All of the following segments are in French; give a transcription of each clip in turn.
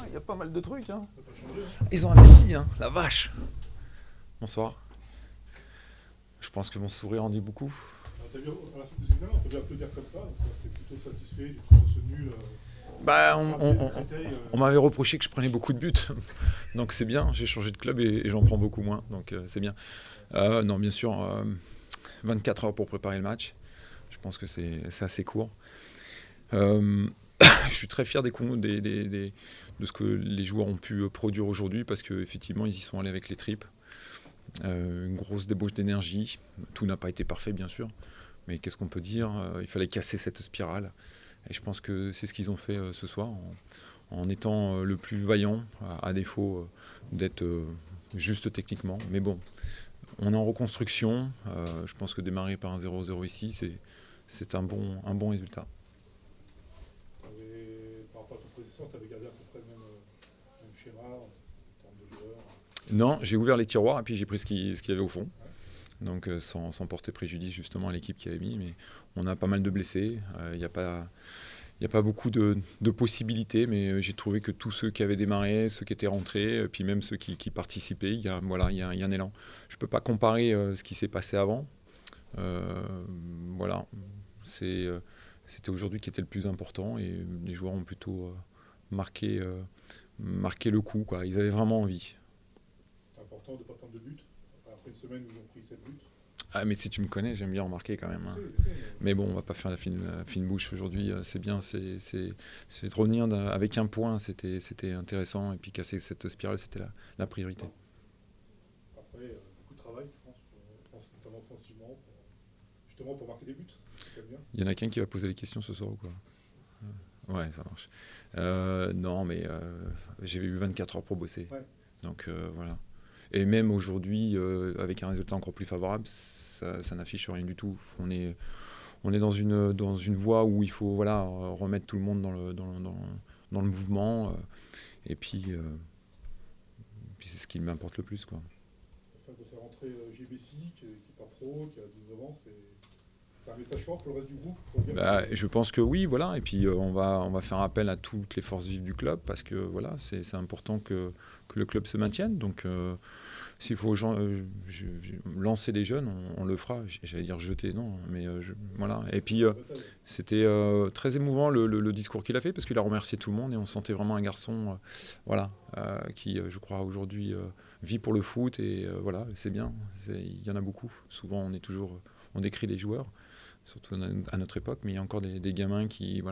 il y a pas mal de trucs. Hein. Ils ont investi, hein, la vache. Bonsoir. Je pense que mon sourire en dit beaucoup. T'as vu, à la fin des examens, on peut bien applaudir comme ça. T'es plutôt satisfait du trouvé ce nul. Bah, on m'avait reproché que je prenais beaucoup de buts. Donc c'est bien, j'ai changé de club et j'en prends beaucoup moins. Donc c'est bien. Non, bien sûr, 24 heures pour préparer le match. Je pense que c'est assez court. Je suis très fier de ce que les joueurs ont pu produire aujourd'hui parce qu'effectivement, ils y sont allés avec les tripes. Une grosse débauche d'énergie. Tout n'a pas été parfait, bien sûr. Mais qu'est-ce qu'on peut dire ? Il fallait casser cette spirale. Et je pense que c'est ce qu'ils ont fait ce soir, en étant le plus vaillant, à défaut d'être juste techniquement. Mais bon, on est en reconstruction. Je pense que démarrer par un 0-0 ici, c'est un bon résultat. Par rapport à ton prédécesseur, tu avais gardé à peu près le même schéma en termes de joueurs? Non, j'ai ouvert les tiroirs et puis j'ai pris ce qu'il y avait au fond. Donc sans porter préjudice justement à l'équipe qui avait mis. Mais on a pas mal de blessés. Il n'y a pas beaucoup de possibilités, mais j'ai trouvé que tous ceux qui avaient démarré, ceux qui étaient rentrés, puis même ceux qui participaient, il y a un élan. Je ne peux pas comparer ce qui s'est passé avant. Voilà, c'était aujourd'hui qui était le plus important et les joueurs ont plutôt marqué le coup, quoi. Ils avaient vraiment envie. C'est important de ne pas prendre de but. Après une semaine où ils ont pris 7 buts. Ah, mais si tu me connais, j'aime bien remarquer quand même. Hein. Mais bon, on va pas faire la fine bouche aujourd'hui. C'est bien, c'est de revenir avec un point. C'était intéressant. Et puis casser cette spirale, c'était la priorité. Après, beaucoup de travail, je pense notamment offensivement, justement pour marquer des buts. Il y en a qu'un qui va poser les questions ce soir ou quoi ? Ouais, ça marche. Non, mais j'ai eu 24 heures pour bosser. Ouais. Donc voilà. Et même aujourd'hui, avec un résultat encore plus favorable, ça n'affiche rien du tout. On est dans une voie où il faut remettre tout le monde dans le mouvement. Et puis c'est ce qui m'importe le plus, quoi. Le fait de faire entrer JBC, qui n'est pas pro, qui a 19 ans, c'est un message fort pour le reste du groupe? Je pense que oui, voilà. Et puis on va faire appel à toutes les forces vives du club parce que voilà, c'est important que le club se maintienne. Donc s'il faut lancer des jeunes, on le fera. J'allais dire jeter, non, mais voilà. Et puis c'était très émouvant le discours qu'il a fait parce qu'il a remercié tout le monde et on sentait vraiment un garçon, qui, je crois, aujourd'hui vit pour le foot et voilà, c'est bien. Il y en a beaucoup. Souvent, on décrit les joueurs, surtout à notre époque, mais il y a encore des gamins qui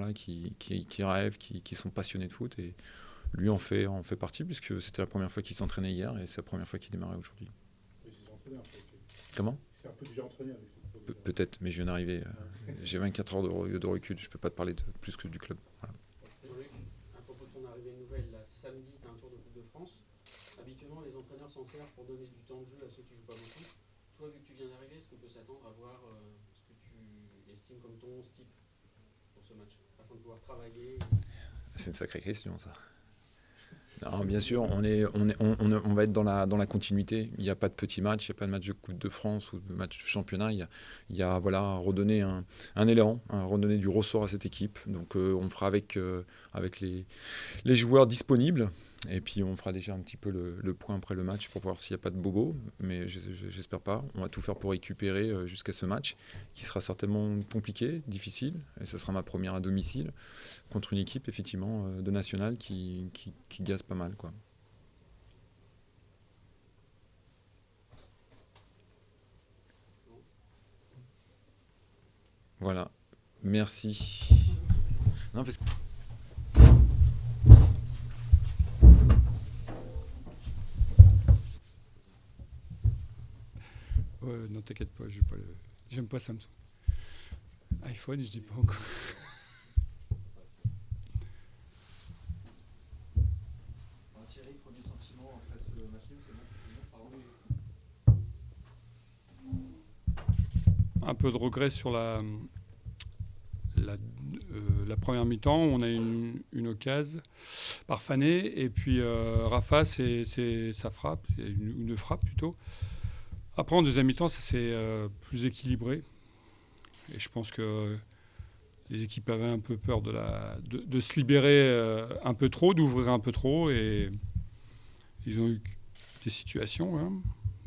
rêvent, qui sont passionnés de foot et lui en fait partie puisque c'était la première fois qu'il s'entraînait hier et c'est la première fois qu'il démarrait aujourd'hui. Comment ? C'est un peu déjà entraîné avec lui. Peut-être, mais je viens d'arriver. J'ai 24 heures de recul, je ne peux pas te parler plus que du club. Voilà. À propos de ton arrivée nouvelle, là, samedi, tu as un tour de Coupe de France. Habituellement, les entraîneurs s'en servent pour donner du temps de jeu à ceux qui ne jouent pas beaucoup. Toi, vu que tu viens d'arriver, est-ce qu'on peut s'attendre à voir ce que tu estimes comme ton 11 type pour ce match, afin de pouvoir travailler? C'est une sacrée question, ça. Non, bien sûr, on va être dans la continuité. Il n'y a pas de petits matchs, il n'y a pas de match de Coupe de France ou de match de championnat. Il y a redonner un élan, redonner du ressort à cette équipe. Donc on fera avec les joueurs disponibles. Et puis on fera déjà un petit peu le point après le match pour voir s'il n'y a pas de bobo. Mais j'espère pas. On va tout faire pour récupérer jusqu'à ce match, qui sera certainement compliqué, difficile. Et ce sera ma première à domicile, contre une équipe effectivement de nationale qui gaze pas mal, quoi. Voilà. Merci. Non, parce que... Ouais, non, t'inquiète pas, j'aime pas Samsung. iPhone, je dis pas encore. Thierry, premier sentiment après ce match nul, c'est bon? Un peu de regret sur la première mi-temps. On a une occasion par Fané et puis Rafa, c'est sa frappe, une frappe plutôt. Après, en deuxième mi-temps, ça s'est plus équilibré. Et je pense que les équipes avaient un peu peur de se libérer un peu trop, d'ouvrir un peu trop, et ils ont eu des situations, hein.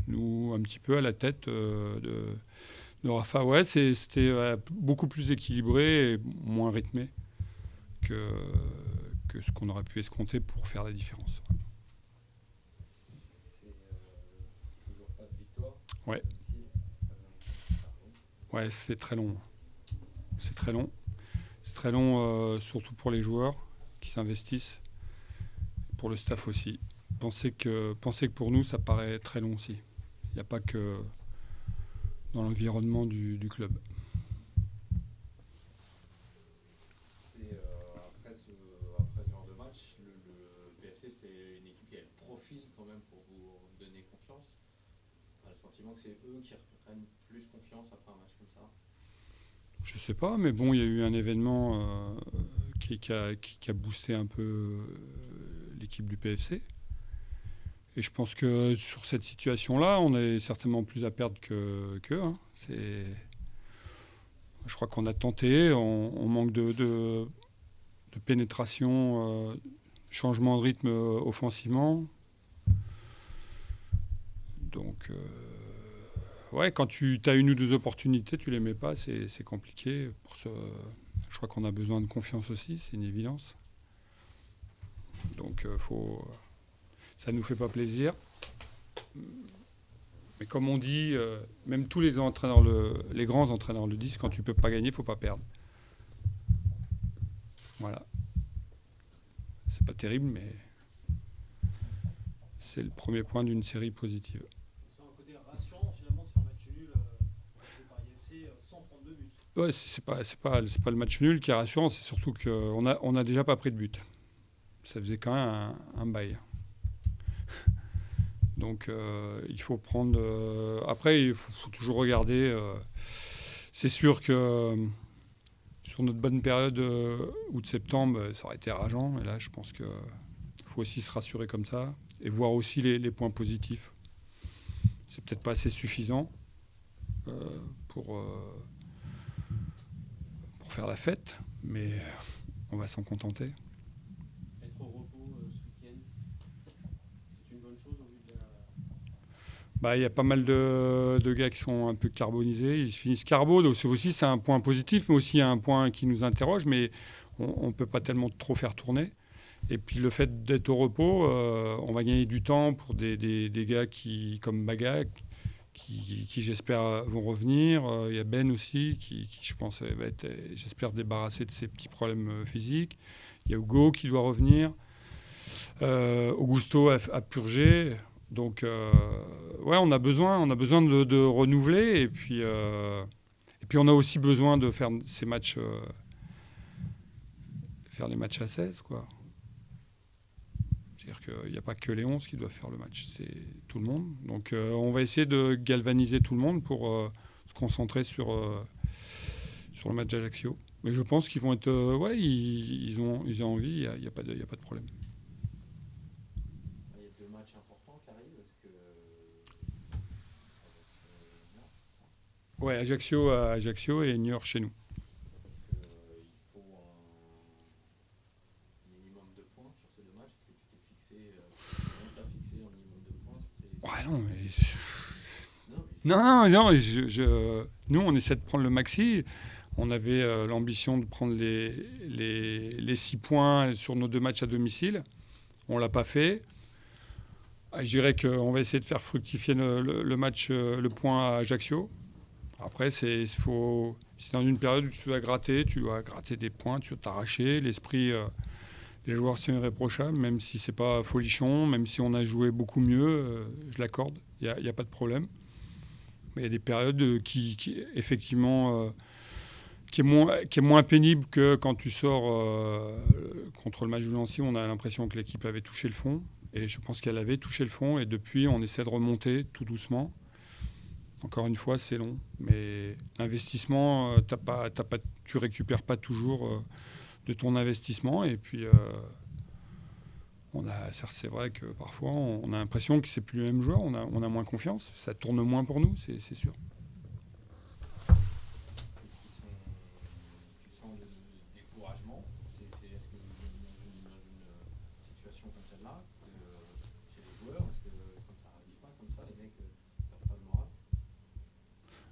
Nous, un petit peu à la tête de Rafa. Ouais, c'était beaucoup plus équilibré et moins rythmé que ce qu'on aurait pu escompter pour faire la différence. C'est toujours pas de victoire. Ouais. Ouais, c'est très long. C'est très long. C'est très long, surtout pour les joueurs qui s'investissent, pour le staff aussi. Pensez que pour nous, ça paraît très long aussi. Il n'y a pas que dans l'environnement du club. Après ce genre de match, le PFC, c'était une équipe qui a le profil quand même pour vous donner confiance. On a le sentiment que c'est eux qui reprennent plus confiance après un match comme ça. Je sais pas, mais bon, il y a eu un événement qui a boosté un peu l'équipe du PFC. Et je pense que sur cette situation-là, on est certainement plus à perdre qu'eux. Hein. Je crois qu'on a tenté, on manque de pénétration, changement de rythme offensivement. Donc, ouais, quand tu as une ou deux opportunités, tu les mets pas, c'est compliqué. Je crois qu'on a besoin de confiance aussi, c'est une évidence. Donc, ça nous fait pas plaisir. Mais comme on dit, même tous les entraîneurs, les grands entraîneurs le disent, quand tu peux pas gagner, faut pas perdre. Voilà. C'est pas terrible, mais c'est le premier point d'une série positive. C'est un côté rassurant finalement de faire match nul avec Paris FC sans prendre de but. Ouais, c'est pas le match nul qui est rassurant, c'est surtout qu'on a déjà pas pris de but. Ça faisait quand même un bail. Donc il faut prendre... après, il faut toujours regarder. C'est sûr que sur notre bonne période août-septembre, ça aurait été rageant. Et là, je pense qu'il faut aussi se rassurer comme ça et voir aussi les points positifs. C'est peut-être pas assez suffisant pour faire la fête, mais on va s'en contenter. Être au repos ce week-end, c'est une bonne chose au vu de la... Il y a pas mal de gars qui sont un peu carbonisés. Ils finissent carbo, donc c'est un point positif, mais aussi un point qui nous interroge, mais on ne peut pas tellement trop faire tourner. Et puis le fait d'être au repos, on va gagner du temps pour des gars comme Baga, qui j'espère vont revenir. Il y a Ben aussi, qui je pense va être, j'espère, débarrassé de ses petits problèmes physiques. Il y a Hugo qui doit revenir. Augusto a purgé. Donc, ouais, on a besoin de renouveler. Et puis on a aussi besoin de faire ces matchs, faire les matchs à 16, quoi. C'est-à-dire qu'il n'y a pas que les 11 qui doivent faire le match, c'est tout le monde. Donc on va essayer de galvaniser tout le monde pour se concentrer sur le match d'Ajaccio. Mais je pense qu'ils vont être... ouais, ils ont envie, il n'y a pas de problème. Il y a deux matchs importants qui arrivent. Est-ce que... Ouais, Ajaccio et Niort chez nous. Parce qu'il faut un minimum de points sur ces deux matchs. Est-ce que tu t'es fixé un minimum de points sur ces... Ouais, non, mais... Non, Non, nous, on essaie de prendre le maxi. On avait l'ambition de prendre les 6 points sur nos 2 matchs à domicile. On ne l'a pas fait. Je dirais qu'on va essayer de faire fructifier le match, le point à Ajaccio. Après, c'est dans une période où tu dois gratter des points, tu dois t'arracher. L'esprit, les joueurs sont irréprochables, même si ce n'est pas folichon, même si on a joué beaucoup mieux, je l'accorde, il n'y a pas de problème. Mais il y a des périodes qui effectivement... qui est moins pénible que quand tu sors contre le match de Nancy. On a l'impression que l'équipe avait touché le fond. Et je pense qu'elle avait touché le fond. Et depuis, on essaie de remonter tout doucement. Encore une fois, c'est long. Mais l'investissement, tu ne récupères pas toujours de ton investissement. Et puis, c'est vrai que parfois, on a l'impression que ce n'est plus le même joueur. On a moins confiance. Ça tourne moins pour nous, c'est sûr. tu sens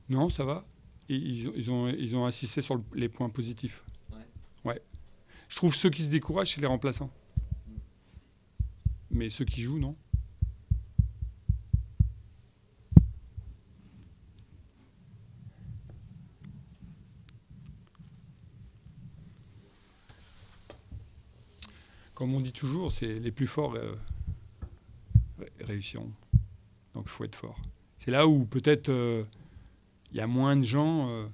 Non, ça va. Et ils ont insisté sur les points positifs. Ouais. Je trouve ceux qui se découragent, c'est les remplaçants. Mais ceux qui jouent, non. Comme on dit toujours, c'est les plus forts réussiront. Donc il faut être fort. C'est là où peut-être il y a moins de gens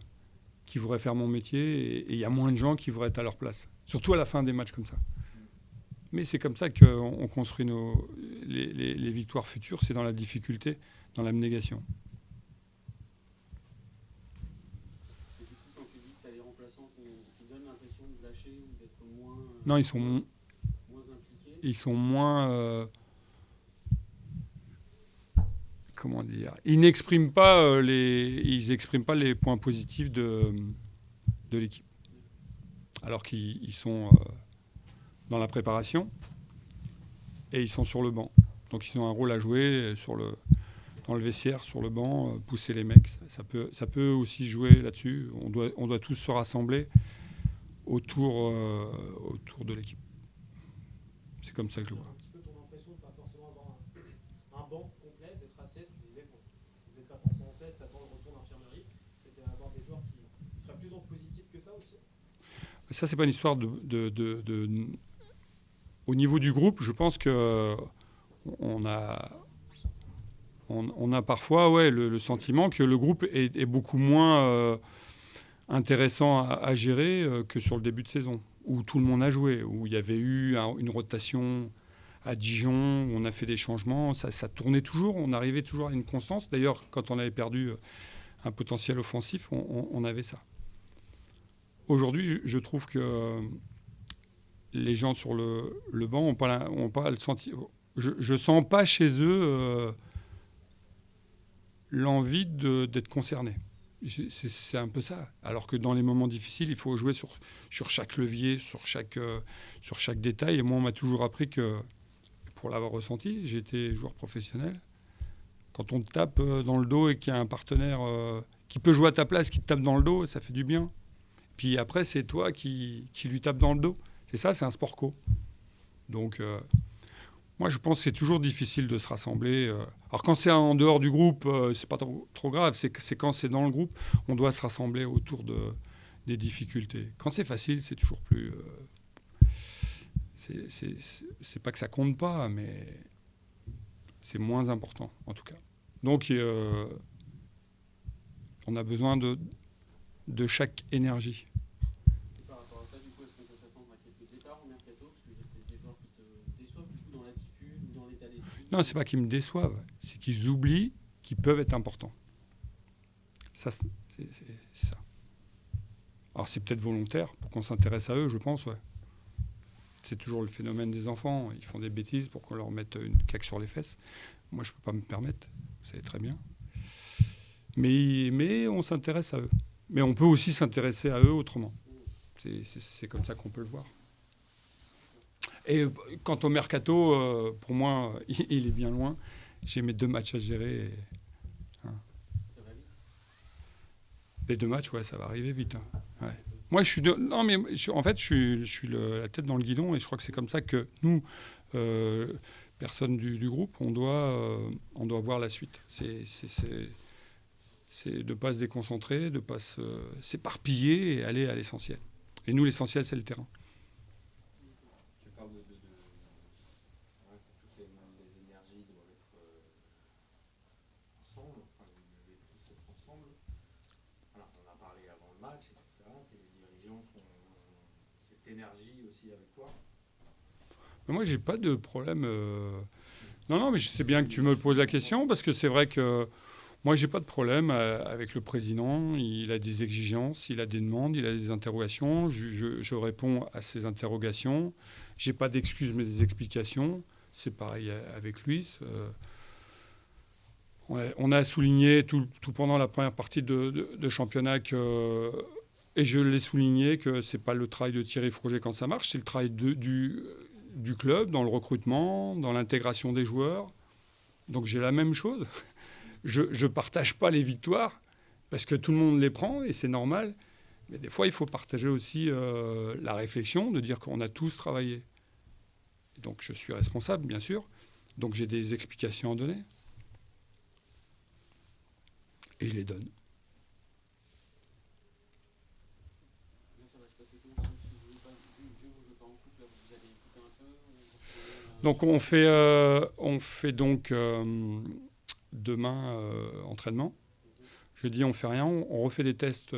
qui voudraient faire mon métier et il y a moins de gens qui voudraient être à leur place. Surtout à la fin des matchs comme ça. Mais c'est comme ça qu'on construit les victoires futures, c'est dans la difficulté, dans l'abnégation. Et du coup, quand tu dis que tu as les remplaçants qui donnent l'impression de lâcher ou d'être moins, Non, moins impliqués, ils sont moins... comment dire, ils n'expriment pas ils expriment pas les points positifs de l'équipe. Alors qu'ils sont dans la préparation et ils sont sur le banc. Donc ils ont un rôle à jouer dans le vestiaire, sur le banc, pousser les mecs. Ça peut aussi jouer là-dessus. On doit tous se rassembler autour de l'équipe. C'est comme ça que je le vois. Un petit peu ton impression de ne pas forcément avoir un banc complet, d'être à 16, tu disais que vous n'êtes pas forcément 16, tu attends le retour d'infirmerie, peut-être avoir des joueurs qui seraient plus en positif que ça aussi. Ça, c'est pas une histoire Au niveau du groupe, je pense que on a parfois le sentiment que le groupe est beaucoup moins intéressant à gérer que sur le début de saison, où tout le monde a joué, où il y avait eu une rotation à Dijon, où on a fait des changements, ça tournait toujours, on arrivait toujours à une constance. D'ailleurs, quand on avait perdu un potentiel offensif, on avait ça. Aujourd'hui, je trouve que les gens sur le banc n'ont pas le sentiment. Je ne sens pas chez eux l'envie d'être concernés. C'est un peu ça. Alors que dans les moments difficiles, il faut jouer sur chaque levier, sur chaque détail. Et moi, on m'a toujours appris que, pour l'avoir ressenti, j'étais joueur professionnel. Quand on te tape dans le dos et qu'il y a un partenaire qui peut jouer à ta place, qui te tape dans le dos, ça fait du bien. Puis après, c'est toi qui lui tape dans le dos. C'est ça, c'est un sport co. Donc, moi, je pense que c'est toujours difficile de se rassembler. Alors, quand c'est en dehors du groupe, c'est pas trop grave. C'est quand c'est dans le groupe, on doit se rassembler autour des difficultés. Quand c'est facile, c'est toujours plus... c'est pas que ça compte pas, mais c'est moins important, en tout cas. Donc, on a besoin de chaque énergie. et par rapport à ça, du coup, est-ce qu'on peut s'attendre à quelques départs au mercato? Parce qu'il y a peut-être des joueurs qui te déçoivent du coup dans l'attitude ou dans l'état d'esprit. Non, c'est pas qu'ils me déçoivent, c'est qu'ils oublient qu'ils peuvent être importants. Ça, c'est ça. Alors c'est peut-être volontaire pour qu'on s'intéresse à eux, je pense, ouais. C'est toujours le phénomène des enfants. Ils font des bêtises pour qu'on leur mette une claque sur les fesses. Moi, je peux pas me permettre, vous savez très bien. Mais on s'intéresse à eux. Mais on peut aussi s'intéresser à eux autrement. C'est comme ça qu'on peut le voir. Et quant au mercato, pour moi, il est bien loin. J'ai mes 2 matchs à gérer. Ça va vite. Les 2 matchs, ouais, ça va arriver vite. Hein. Ouais. Moi, en fait, je suis la tête dans le guidon et je crois que c'est comme ça que nous, personnes du groupe, on doit voir la suite. C'est de ne pas se déconcentrer, de ne pas s'éparpiller et aller à l'essentiel. Et nous, l'essentiel, c'est le terrain. Tu parles que toutes les énergies doivent être ensemble, enfin, vous devez tous être ensemble. Alors, on en a parlé avant le match, etc. Tes dirigeants font cette énergie aussi avec toi. Mais moi, j'ai pas de problème. Non, mais je sais bien que tu me poses la question parce que c'est vrai que moi, j'ai pas de problème avec le président. Il a des exigences, il a des demandes, il a des interrogations. Je réponds à ces interrogations. J'ai pas d'excuses, mais des explications. C'est pareil avec Luis. On a souligné tout pendant la première partie de championnat et je l'ai souligné que c'est pas le travail de Thierry Froger quand ça marche, c'est le travail du club dans le recrutement, dans l'intégration des joueurs. Donc j'ai la même chose. Je ne partage pas les victoires parce que tout le monde les prend et c'est normal. Mais des fois, il faut partager aussi la réflexion de dire qu'on a tous travaillé. Donc, je suis responsable, bien sûr. Donc, j'ai des explications à donner. Et je les donne. Ça va se passer comment si vous jouez pas, vu que vous jouez pas en couple, là, vous allez écouter un peu Donc, on fait donc demain entraînement. Jeudi, on fait rien. On refait des tests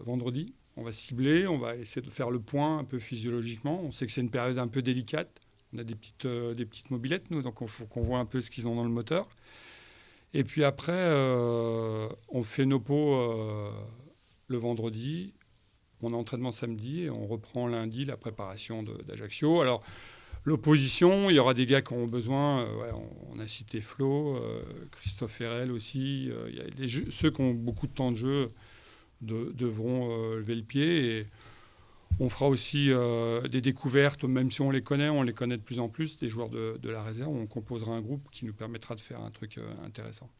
vendredi. On va cibler, on va essayer de faire le point un peu physiologiquement. On sait que c'est une période un peu délicate. On a des petites mobylettes, nous, donc il faut qu'on voit un peu ce qu'ils ont dans le moteur. Et puis après, on fait nos pots le vendredi. On a entraînement samedi et on reprend lundi la préparation d'Ajaccio. Alors, l'opposition, il y aura des gars qui auront besoin. On a cité Flo, Christophe Herrel aussi. Il y a ceux qui ont beaucoup de temps de jeu devront lever le pied. Et on fera aussi des découvertes, même si on les connaît de plus en plus, des joueurs de la réserve. On composera un groupe qui nous permettra de faire un truc intéressant.